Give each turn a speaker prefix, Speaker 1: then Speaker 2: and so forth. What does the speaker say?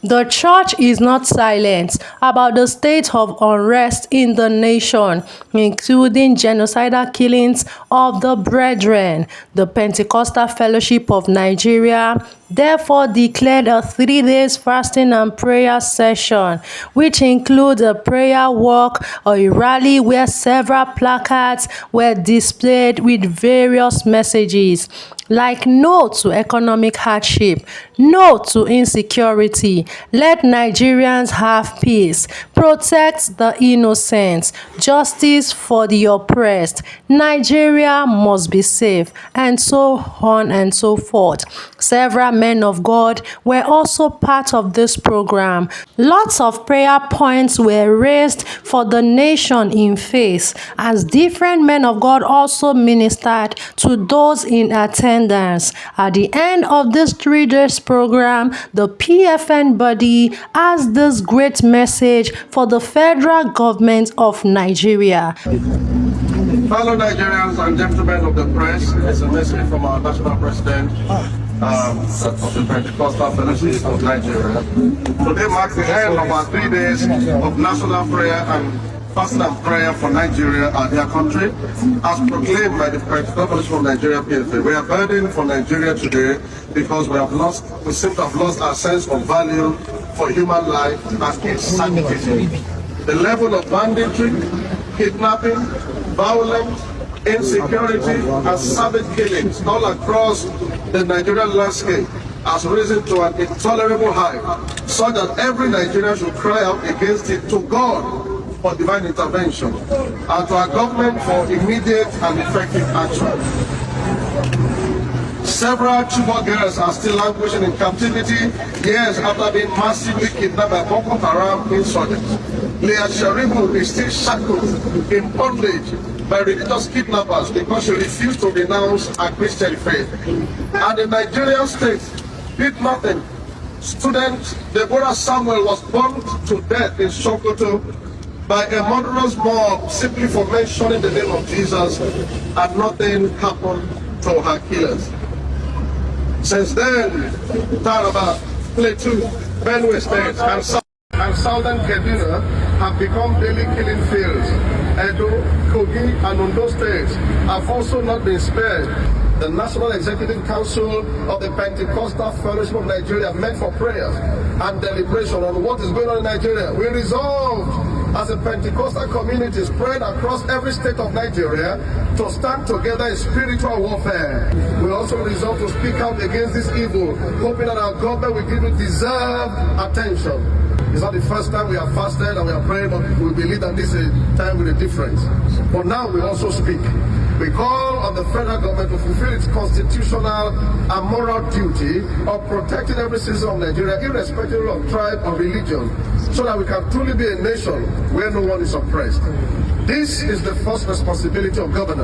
Speaker 1: The church is not silent about the state of unrest in the nation, including genocidal killings of the brethren. The Pentecostal Fellowship of Nigeria therefore declared a 3-day fasting and prayer session, which includes a prayer walk or a rally where several placards were displayed with various messages like no to economic hardship, no to insecurity, let Nigerians have peace, protect the innocent, justice for the oppressed, Nigeria must be safe, and so on and so forth. Several men of God were also part of this program. Lots of prayer points were raised for the nation in faith, as different men of God also ministered to those in attendance. At the end of this 3 days program, the P.F.N body has this great message for the federal government of Nigeria.
Speaker 2: Fellow Nigerians and gentlemen of the press, it's a message from our national president of the Pentecostal Fellowship of Nigeria. Today marks the end of our 3 days of national prayer and fasting and prayer for Nigeria and their country, as proclaimed by the Pentecostal Fellowship of Nigeria, P.F.N. We are burdened for Nigeria today because we seem to have lost our sense of value for human life and its sanctity. The level of banditry, kidnapping, violence, insecurity, and savage killings all across the Nigerian landscape has risen to an intolerable height, so that every Nigerian should cry out against it to God for divine intervention and to our government for immediate and effective action. Several Chibok girls are still languishing in captivity years after being massively kidnapped by Boko Haram insurgents. Leah Sharibu is still shackled in bondage by religious kidnappers because she refused to renounce her Christian faith. And the Nigerian state did nothing. Student Deborah Samuel was burned to death in Sokoto by a murderous mob simply for mentioning the name of Jesus, and nothing happened to her killers. Since then, Taraba, Plateau, Benue State, and Southern Kaduna have become daily killing fields. Edo, Kogi, and Ondo states have also not been spared. The National Executive Council of the Pentecostal Fellowship of Nigeria met for prayers and deliberation on what is going on in Nigeria. We resolved as a Pentecostal community spread across every state of Nigeria to stand together in spiritual warfare. We also resolved to speak out against this evil, hoping that our government will give it deserved attention. It's not the first time we have fasted and we are praying, but we believe that this is a time with a difference. But now we also speak. We call on the federal government to fulfill its constitutional and moral duty of protecting every citizen of Nigeria, irrespective of tribe or religion, so that we can truly be a nation where no one is oppressed. This is the first responsibility of governors.